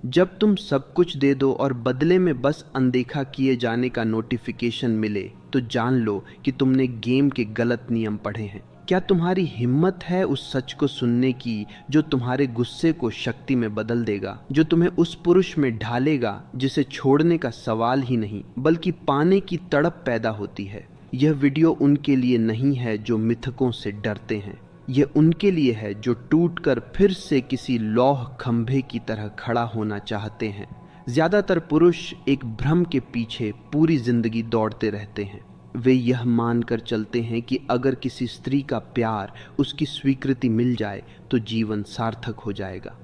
जब तुम सब कुछ दे दो और बदले में बस अनदेखा किए जाने का नोटिफिकेशन मिले, तो जान लो कि तुमने गेम के गलत नियम पढ़े हैं। क्या तुम्हारी हिम्मत है उस सच को सुनने की जो तुम्हारे गुस्से को शक्ति में बदल देगा, जो तुम्हें उस पुरुष में ढालेगा जिसे छोड़ने का सवाल ही नहीं बल्कि पाने की तड़प पैदा होती है। यह वीडियो उनके लिए नहीं है जो मिथकों से डरते हैं, ये उनके लिए है जो टूटकर फिर से किसी लौह खंभे की तरह खड़ा होना चाहते हैं। ज्यादातर पुरुष एक भ्रम के पीछे पूरी जिंदगी दौड़ते रहते हैं। वे यह मानकर चलते हैं कि अगर किसी स्त्री का प्यार, उसकी स्वीकृति मिल जाए तो जीवन सार्थक हो जाएगा।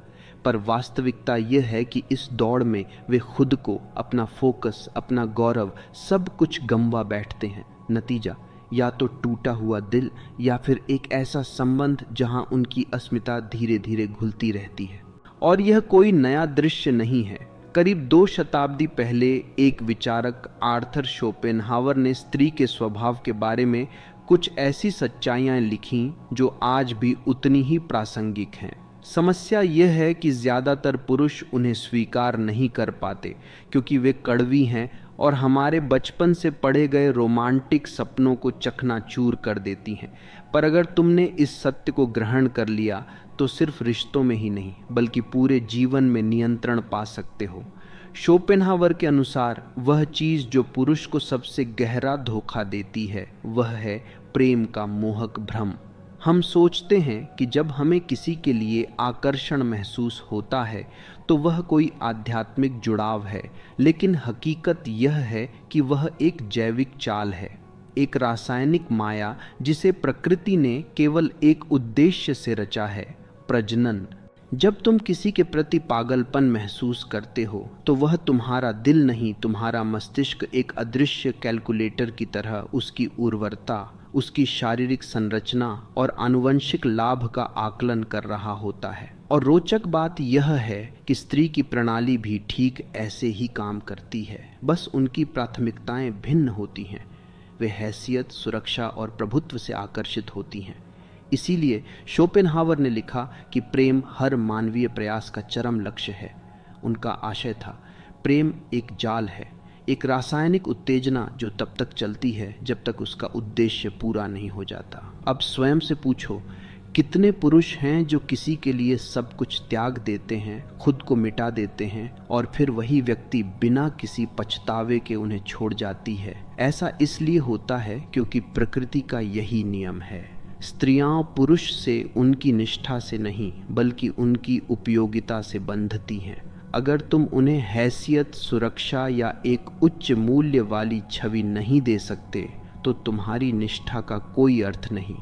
पर वास्तविकता यह है कि इस दौड़ में वे खुद को, अपना फोकस, अपना गौरव, सब कुछ गंवा बैठते हैं। नतीजा या तो टूटा हुआ दिल या फिर एक ऐसा संबंध जहां उनकी अस्मिता धीरे धीरे घुलती रहती है। और यह कोई नया दृश्य नहीं है। करीब 2 शताब्दी पहले एक विचारक आर्थर शोपेनहावर ने स्त्री के स्वभाव के बारे में कुछ ऐसी सच्चाइयां लिखीं जो आज भी उतनी ही प्रासंगिक हैं। समस्या यह है कि ज़्यादातर पुरुष उन्हें स्वीकार नहीं कर पाते क्योंकि वे कड़वी हैं और हमारे बचपन से पढ़े गए रोमांटिक सपनों को चकनाचूर कर देती हैं। पर अगर तुमने इस सत्य को ग्रहण कर लिया तो सिर्फ रिश्तों में ही नहीं बल्कि पूरे जीवन में नियंत्रण पा सकते हो। शोपेनहावर के अनुसार वह चीज़ जो पुरुष को सबसे गहरा धोखा देती है वह है प्रेम का मोहक भ्रम। हम सोचते हैं कि जब हमें किसी के लिए आकर्षण महसूस होता है तो वह कोई आध्यात्मिक जुड़ाव है, लेकिन हकीकत यह है कि वह एक जैविक चाल है, एक रासायनिक माया जिसे प्रकृति ने केवल एक उद्देश्य से रचा है, प्रजनन। जब तुम किसी के प्रति पागलपन महसूस करते हो तो वह तुम्हारा दिल नहीं, तुम्हारा मस्तिष्क एक अदृश्य कैलकुलेटर की तरह उसकी उर्वरता, उसकी शारीरिक संरचना और आनुवंशिक लाभ का आकलन कर रहा होता है। और रोचक बात यह है कि स्त्री की प्रणाली भी ठीक ऐसे ही काम करती है, बस उनकी प्राथमिकताएं भिन्न होती हैं। वे हैसियत, सुरक्षा और प्रभुत्व से आकर्षित होती हैं। इसीलिए शोपेनहावर ने लिखा कि प्रेम हर मानवीय प्रयास का चरम लक्ष्य है। उनका आशय था, प्रेम एक जाल है, एक रासायनिक उत्तेजना जो तब तक चलती है जब तक उसका उद्देश्य पूरा नहीं हो जाता। अब स्वयं से पूछो, कितने पुरुष हैं जो किसी के लिए सब कुछ त्याग देते हैं, खुद को मिटा देते हैं और फिर वही व्यक्ति बिना किसी पछतावे के उन्हें छोड़ जाती है। ऐसा इसलिए होता है क्योंकि प्रकृति का यही नियम है। स्त्रियां पुरुष से उनकी निष्ठा से नहीं बल्कि उनकी उपयोगिता से बंधती हैं। अगर तुम उन्हें हैसियत, सुरक्षा या एक उच्च मूल्य वाली छवि नहीं दे सकते तो तुम्हारी निष्ठा का कोई अर्थ नहीं।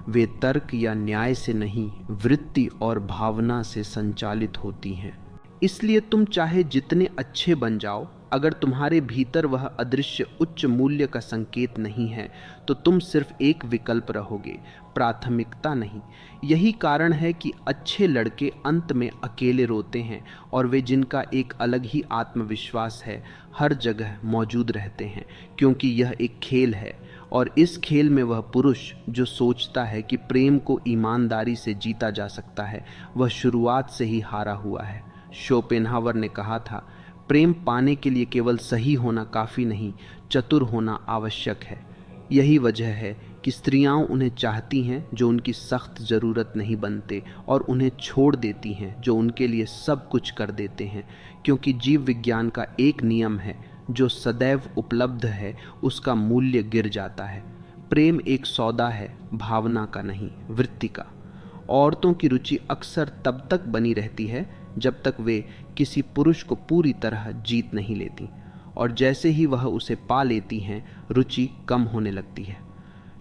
वे तर्क या न्याय से नहीं, वृत्ति और भावना से संचालित होती हैं। इसलिए तुम चाहे जितने अच्छे बन जाओ, अगर तुम्हारे भीतर वह अदृश्य उच्च मूल्य का संकेत नहीं है तो तुम सिर्फ एक विकल्प रहोगे, प्राथमिकता नहीं। यही कारण है कि अच्छे लड़के अंत में अकेले रोते हैं और वे जिनका एक अलग ही आत्मविश्वास है हर जगह मौजूद रहते हैं, क्योंकि यह एक खेल है और इस खेल में वह पुरुष जो सोचता है कि प्रेम को ईमानदारी से जीता जा सकता है वह शुरुआत से ही हारा हुआ है। शोपेनहावर ने कहा था, प्रेम पाने के लिए केवल सही होना काफ़ी नहीं, चतुर होना आवश्यक है। यही वजह है कि स्त्रियां उन्हें चाहती हैं जो उनकी सख्त ज़रूरत नहीं बनते और उन्हें छोड़ देती हैं जो उनके लिए सब कुछ कर देते हैं, क्योंकि जीव विज्ञान का एक नियम है, जो सदैव उपलब्ध है उसका मूल्य गिर जाता है। प्रेम एक सौदा है, भावना का नहीं, वृत्ति का। औरतों की रुचि अक्सर तब तक बनी रहती है जब तक वे किसी पुरुष को पूरी तरह जीत नहीं लेती, और जैसे ही वह उसे पा लेती हैं रुचि कम होने लगती है।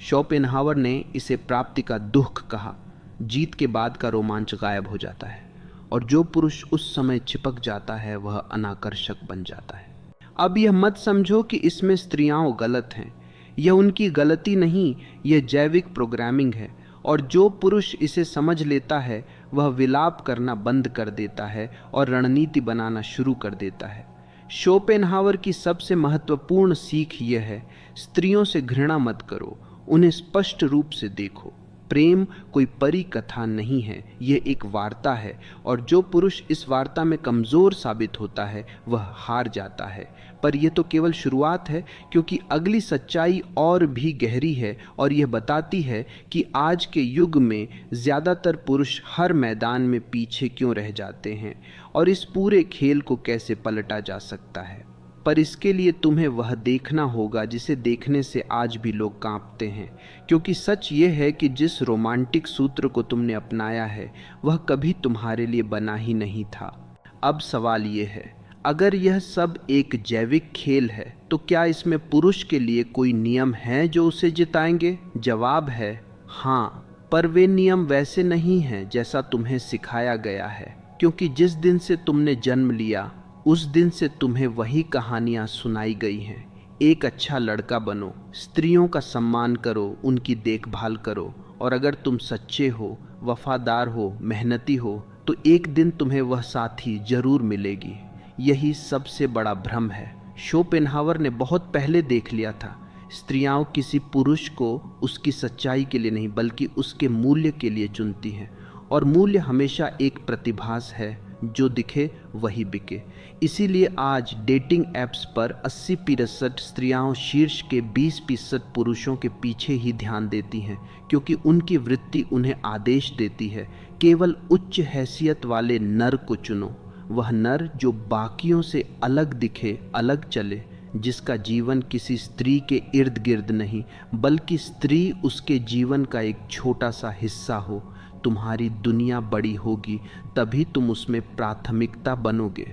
शोपेनहावर ने इसे प्राप्ति का दुख कहा। जीत के बाद का रोमांच गायब हो जाता है और जो पुरुष उस समय चिपक जाता है वह अनाकर्षक बन जाता है। अब यह मत समझो कि इसमें स्त्रियां गलत हैं, यह उनकी गलती नहीं, यह जैविक प्रोग्रामिंग है। और जो पुरुष इसे समझ लेता है वह विलाप करना बंद कर देता है और रणनीति बनाना शुरू कर देता है। शोपेनहावर की सबसे महत्वपूर्ण सीख यह है, स्त्रियों से घृणा मत करो, उन्हें स्पष्ट रूप से देखो। प्रेम कोई परी कथा नहीं है, यह एक वार्ता है, और जो पुरुष इस वार्ता में कमज़ोर साबित होता है वह हार जाता है। पर यह तो केवल शुरुआत है, क्योंकि अगली सच्चाई और भी गहरी है और यह बताती है कि आज के युग में ज़्यादातर पुरुष हर मैदान में पीछे क्यों रह जाते हैं और इस पूरे खेल को कैसे पलटा जा सकता है। पर इसके लिए तुम्हें वह देखना होगा जिसे देखने से आज भी लोग कांपते हैं, क्योंकि सच ये है कि जिस रोमांटिक सूत्र को तुमने अपनाया है वह कभी तुम्हारे लिए बना ही नहीं था। अब सवाल ये है, अगर यह सब एक जैविक खेल है तो क्या इसमें पुरुष के लिए कोई नियम हैं जो उसे जिताएंगे? जवाब है हाँ, पर वे नियम वैसे नहीं हैं जैसा तुम्हें सिखाया गया है, क्योंकि जिस दिन से तुमने जन्म लिया उस दिन से तुम्हें वही कहानियाँ सुनाई गई हैं। एक अच्छा लड़का बनो, स्त्रियों का सम्मान करो, उनकी देखभाल करो, और अगर तुम सच्चे हो, वफादार हो, मेहनती हो तो एक दिन तुम्हें वह साथी जरूर मिलेगी। यही सबसे बड़ा भ्रम है। शोपेनहावर ने बहुत पहले देख लिया था, स्त्रियां किसी पुरुष को उसकी सच्चाई के लिए नहीं बल्कि उसके मूल्य के लिए चुनती हैं, और मूल्य हमेशा एक प्रतिभास है, जो दिखे वही बिके। इसीलिए आज डेटिंग ऐप्स पर 80% स्त्रियां शीर्ष के 20% पुरुषों के पीछे ही ध्यान देती हैं, क्योंकि उनकी वृत्ति उन्हें आदेश देती है केवल उच्च हैसियत वाले नर को चुनो। वह नर जो बाकियों से अलग दिखे, अलग चले, जिसका जीवन किसी स्त्री के इर्द गिर्द नहीं बल्कि स्त्री उसके जीवन का एक छोटा सा हिस्सा हो। तुम्हारी दुनिया बड़ी होगी तभी तुम उसमें प्राथमिकता बनोगे।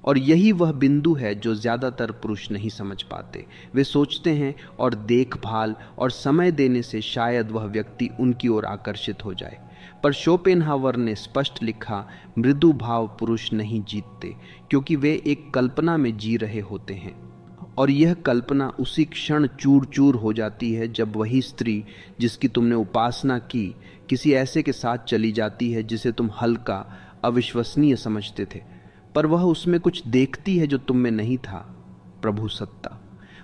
और यही वह बिंदु है जो ज़्यादातर पुरुष नहीं समझ पाते। वे सोचते हैं और देखभाल और समय देने से शायद वह व्यक्ति उनकी ओर आकर्षित हो जाए। पर शोपेनहावर ने स्पष्ट लिखा, मृदु भाव पुरुष नहीं जीतते, क्योंकि वे एक कल्पना में जी रहे होते हैं, और यह कल्पना उसी क्षण चूर चूर हो जाती है जब वही स्त्री जिसकी तुमने उपासना की किसी ऐसे के साथ चली जाती है जिसे तुम हल्का, अविश्वसनीय समझते थे, पर वह उसमें कुछ देखती है जो तुम में नहीं था। प्रभु सत्ता,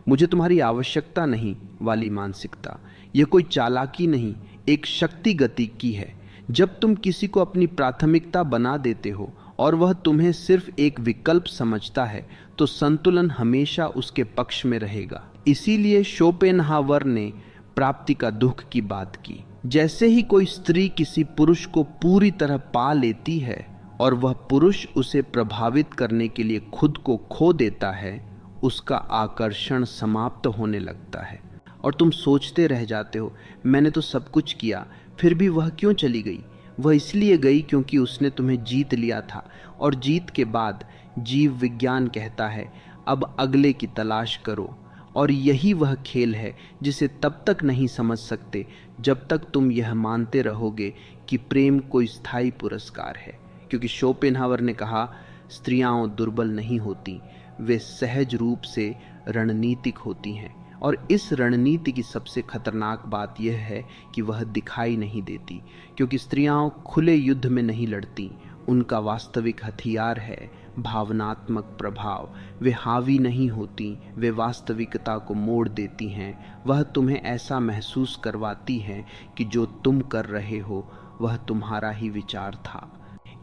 मुझे तुम्हारी आवश्यकता नहीं वाली मानसिकता, यह कोई चालाकी नहीं, एक शक्ति गति की है। जब तुम किसी को अपनी प्राथमिकता बना देते हो और वह तुम्हें सिर्फ एक विकल्प समझता है तो संतुलन हमेशा उसके पक्ष में रहेगा। इसीलिए शोपेनहावर ने प्राप्ति का दुख की बात की। जैसे ही कोई स्त्री किसी पुरुष को पूरी तरह पा लेती है और वह पुरुष उसे प्रभावित करने के लिए खुद को खो देता है, उसका आकर्षण समाप्त होने लगता है और तुम सोचते रह जाते हो, मैंने तो सब कुछ किया, फिर भी वह क्यों चली गई? वह इसलिए गई क्योंकि उसने तुम्हें जीत लिया था, और जीत के बाद जीव विज्ञान कहता है अब अगले की तलाश करो। और यही वह खेल है जिसे तब तक नहीं समझ सकते जब तक तुम यह मानते रहोगे कि प्रेम कोई स्थायी पुरस्कार है। क्योंकि शोपेनहावर ने कहा, स्त्रियां दुर्बल नहीं होती, वे सहज रूप से रणनीतिक होती हैं, और इस रणनीति की सबसे खतरनाक बात यह है कि वह दिखाई नहीं देती, क्योंकि स्त्रियां खुले युद्ध में नहीं लड़ती। उनका वास्तविक हथियार है भावनात्मक प्रभाव। वे हावी नहीं होती, वे वास्तविकता को मोड़ देती हैं। वह तुम्हें ऐसा महसूस करवाती हैं कि जो तुम कर रहे हो वह तुम्हारा ही विचार था।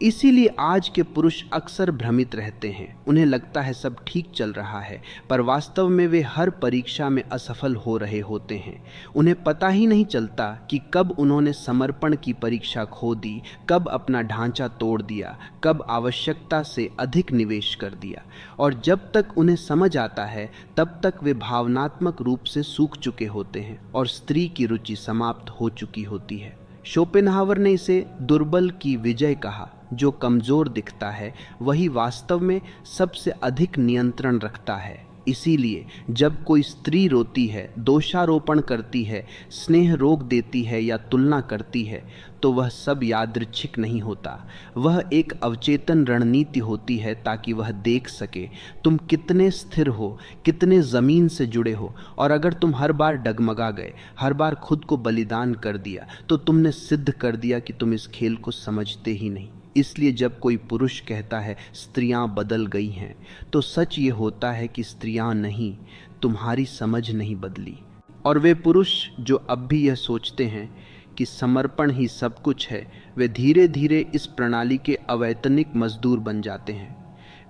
इसीलिए आज के पुरुष अक्सर भ्रमित रहते हैं। उन्हें लगता है सब ठीक चल रहा है, पर वास्तव में वे हर परीक्षा में असफल हो रहे होते हैं। उन्हें पता ही नहीं चलता कि कब उन्होंने समर्पण की परीक्षा खो दी, कब अपना ढांचा तोड़ दिया, कब आवश्यकता से अधिक निवेश कर दिया। और जब तक उन्हें समझ आता है तब तक वे भावनात्मक रूप से सूख चुके होते हैं और स्त्री की रुचि समाप्त हो चुकी होती है। शोपेनहावर ने इसे दुर्बल की विजय कहा। जो कमजोर दिखता है वही वास्तव में सबसे अधिक नियंत्रण रखता है। इसीलिए जब कोई स्त्री रोती है, दोषारोपण करती है, स्नेह रोक देती है या तुलना करती है, तो वह सब यादृच्छिक नहीं होता। वह एक अवचेतन रणनीति होती है ताकि वह देख सके तुम कितने स्थिर हो, कितने ज़मीन से जुड़े हो। और अगर तुम हर बार डगमगा गए, हर बार खुद को बलिदान कर दिया, तो तुमने सिद्ध कर दिया कि तुम इस खेल को समझते ही नहीं। इसलिए जब कोई पुरुष कहता है स्त्रियां बदल गई हैं, तो सच ये होता है कि स्त्रियां नहीं, तुम्हारी समझ नहीं बदली। और वे पुरुष जो अब भी यह सोचते हैं कि समर्पण ही सब कुछ है, वे धीरे धीरे इस प्रणाली के अवैतनिक मजदूर बन जाते हैं।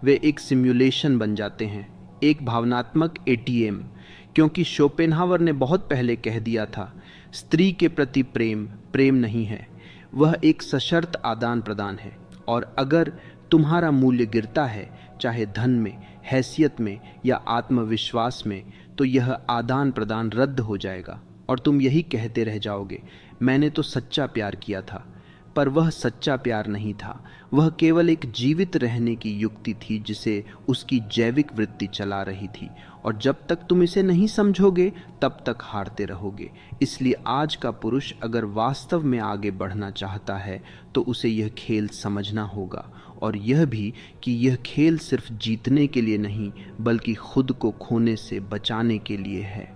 वे एक सिम्युलेशन बन जाते हैं, एक भावनात्मक एटीएम। क्योंकि शोपेनहावर ने बहुत पहले कह दिया था, स्त्री के प्रति प्रेम प्रेम नहीं है, वह एक सशर्त आदान प्रदान है। और अगर तुम्हारा मूल्य गिरता है, चाहे धन में, हैसियत में या आत्मविश्वास में, तो यह आदान प्रदान रद्द हो जाएगा और तुम यही कहते रह जाओगे, मैंने तो सच्चा प्यार किया था। पर वह सच्चा प्यार नहीं था, वह केवल एक जीवित रहने की युक्ति थी जिसे उसकी जैविक वृत्ति चला रही थी। और जब तक तुम इसे नहीं समझोगे तब तक हारते रहोगे। इसलिए आज का पुरुष अगर वास्तव में आगे बढ़ना चाहता है तो उसे यह खेल समझना होगा, और यह भी कि यह खेल सिर्फ जीतने के लिए नहीं बल्कि खुद को खोने से बचाने के लिए है।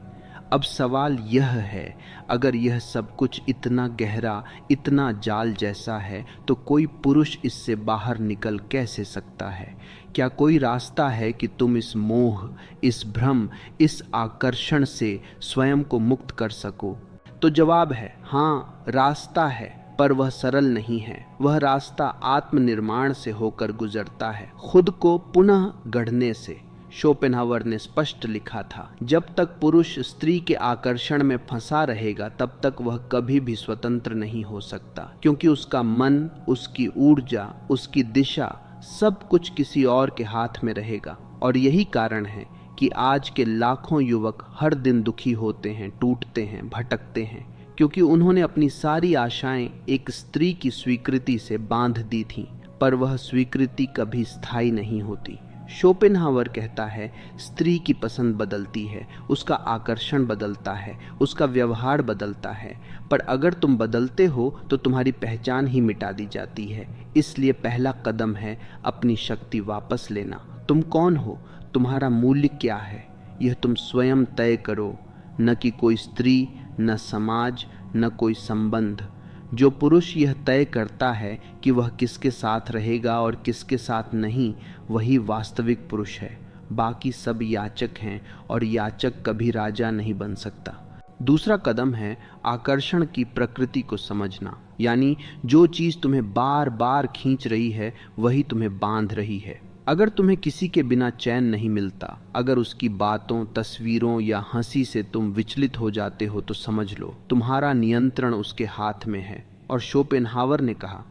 अब सवाल यह है, अगर यह सब कुछ इतना गहरा, इतना जाल जैसा है, तो कोई पुरुष इससे बाहर निकल कैसे सकता है? क्या कोई रास्ता है कि तुम इस मोह, इस भ्रम, इस आकर्षण से स्वयं को मुक्त कर सको? तो जवाब है हाँ, रास्ता है, पर वह सरल नहीं है। वह रास्ता आत्मनिर्माण से होकर गुजरता है, खुद को पुनः गढ़ने से। शोपेनहावर ने स्पष्ट लिखा था, जब तक पुरुष स्त्री के आकर्षण में फंसा रहेगा तब तक वह कभी भी स्वतंत्र नहीं हो सकता, क्योंकि उसका मन, उसकी ऊर्जा, उसकी दिशा, सब कुछ किसी और के हाथ में रहेगा। और यही कारण है कि आज के लाखों युवक हर दिन दुखी होते हैं, टूटते हैं, भटकते हैं, क्योंकि उन्होंने अपनी सारी आशाएं एक स्त्री की स्वीकृति से बांध दी थीं। पर वह स्वीकृति कभी स्थायी नहीं होती। शोपेनहावर कहता है, स्त्री की पसंद बदलती है, उसका आकर्षण बदलता है, उसका व्यवहार बदलता है, पर अगर तुम बदलते हो तो तुम्हारी पहचान ही मिटा दी जाती है। इसलिए पहला कदम है अपनी शक्ति वापस लेना। तुम कौन हो, तुम्हारा मूल्य क्या है, यह तुम स्वयं तय करो, न कि कोई स्त्री, न समाज, न कोई संबंध। जो पुरुष यह तय करता है कि वह किसके साथ रहेगा और किसके साथ नहीं, वही वास्तविक पुरुष है। बाकी सब याचक हैं, और याचक कभी राजा नहीं बन सकता। दूसरा कदम है आकर्षण की प्रकृति को समझना, यानी जो चीज़ तुम्हें बार बार खींच रही है वही तुम्हें बांध रही है। अगर तुम्हें किसी के बिना चैन नहीं मिलता, अगर उसकी बातों, तस्वीरों या हंसी से तुम विचलित हो जाते हो, तो समझ लो तुम्हारा नियंत्रण उसके हाथ में है। और शोपेनहावर ने कहा,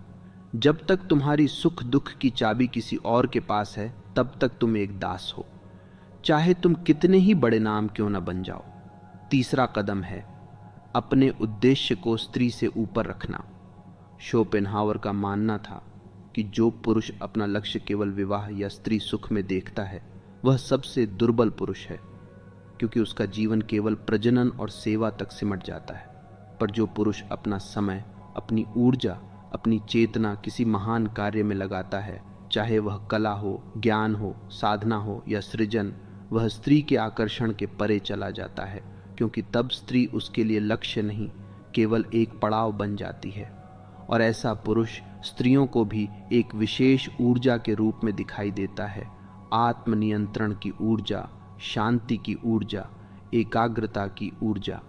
जब तक तुम्हारी सुख दुख की चाबी किसी और के पास है तब तक तुम एक दास हो, चाहे तुम कितने ही बड़े नाम क्यों न बन जाओ। तीसरा कदम है अपने उद्देश्य को स्त्री से ऊपर रखना। शोपेनहावर का मानना था कि जो पुरुष अपना लक्ष्य केवल विवाह या स्त्री सुख में देखता है वह सबसे दुर्बल पुरुष है, क्योंकि उसका जीवन केवल प्रजनन और सेवा तक सिमट जाता है। पर जो पुरुष अपना समय, अपनी ऊर्जा, अपनी चेतना किसी महान कार्य में लगाता है, चाहे वह कला हो, ज्ञान हो, साधना हो या सृजन, वह स्त्री के आकर्षण के परे चला जाता है, क्योंकि तब स्त्री उसके लिए लक्ष्य नहीं, केवल एक पड़ाव बन जाती है। और ऐसा पुरुष स्त्रियों को भी एक विशेष ऊर्जा के रूप में दिखाई देता है, आत्मनियंत्रण की ऊर्जा, शांति की ऊर्जा, एकाग्रता की ऊर्जा।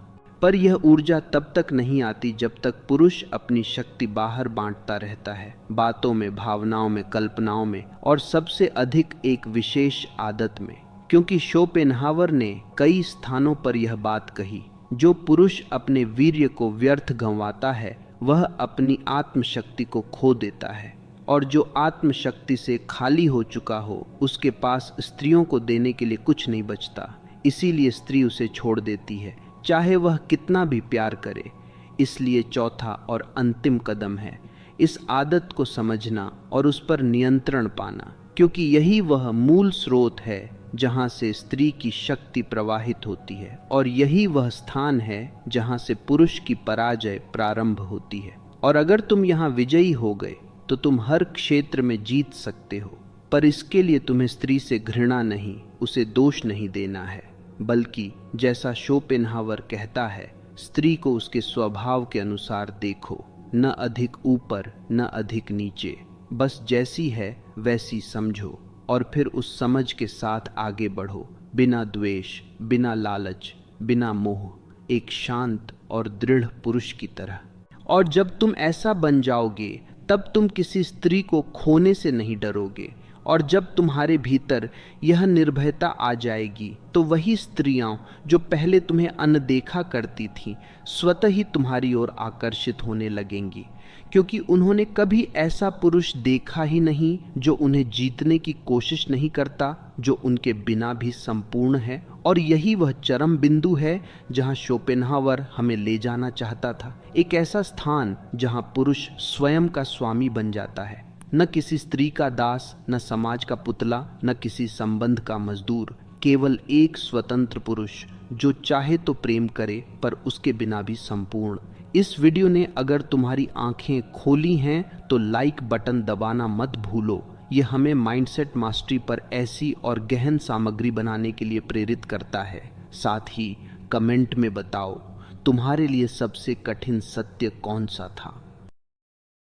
पर यह ऊर्जा तब तक नहीं आती जब तक पुरुष अपनी शक्ति बाहर बांटता रहता है, बातों में, भावनाओं में, कल्पनाओं में, और सबसे अधिक एक विशेष आदत में। क्योंकि शोपेनहावर ने कई स्थानों पर यह बात कही, जो पुरुष अपने वीर्य को व्यर्थ गंवाता है वह अपनी आत्मशक्ति को खो देता है, और जो आत्मशक्ति से खाली हो चुका हो उसके पास स्त्रियों को देने के लिए कुछ नहीं बचता। इसीलिए स्त्री उसे छोड़ देती है, चाहे वह कितना भी प्यार करे। इसलिए चौथा और अंतिम कदम है इस आदत को समझना और उस पर नियंत्रण पाना, क्योंकि यही वह मूल स्रोत है जहाँ से स्त्री की शक्ति प्रवाहित होती है, और यही वह स्थान है जहाँ से पुरुष की पराजय प्रारंभ होती है। और अगर तुम यहाँ विजयी हो गए तो तुम हर क्षेत्र में जीत सकते हो। पर इसके लिए तुम्हें स्त्री से घृणा नहीं, उसे दोष नहीं देना है, बल्कि जैसा शोपेनहावर कहता है, स्त्री को उसके स्वभाव के अनुसार देखो, न अधिक ऊपर न अधिक नीचे, बस जैसी है वैसी समझो, और फिर उस समझ के साथ आगे बढ़ो, बिना द्वेष, बिना लालच, बिना मोह, एक शांत और दृढ़ पुरुष की तरह। और जब तुम ऐसा बन जाओगे तब तुम किसी स्त्री को खोने से नहीं डरोगे। और जब तुम्हारे भीतर यह निर्भयता आ जाएगी तो वही स्त्रियां जो पहले तुम्हें अनदेखा करती थीं स्वतः ही तुम्हारी ओर आकर्षित होने लगेंगी, क्योंकि उन्होंने कभी ऐसा पुरुष देखा ही नहीं जो उन्हें जीतने की कोशिश नहीं करता, जो उनके बिना भी संपूर्ण है। और यही वह चरम बिंदु है जहां शोपेनहावर हमें ले जाना चाहता था, एक ऐसा स्थान जहां पुरुष स्वयं का स्वामी बन जाता है, न किसी स्त्री का दास, न समाज का पुतला, न किसी संबंध का मजदूर, केवल एक स्वतंत्र पुरुष जो चाहे तो प्रेम करे पर उसके बिना भी संपूर्ण। इस वीडियो ने अगर तुम्हारी आंखें खोली हैं तो लाइक बटन दबाना मत भूलो। ये हमें माइंडसेट मास्टरी पर ऐसी और गहन सामग्री बनाने के लिए प्रेरित करता है। साथ ही कमेंट में बताओ तुम्हारे लिए सबसे कठिन सत्य कौन सा था।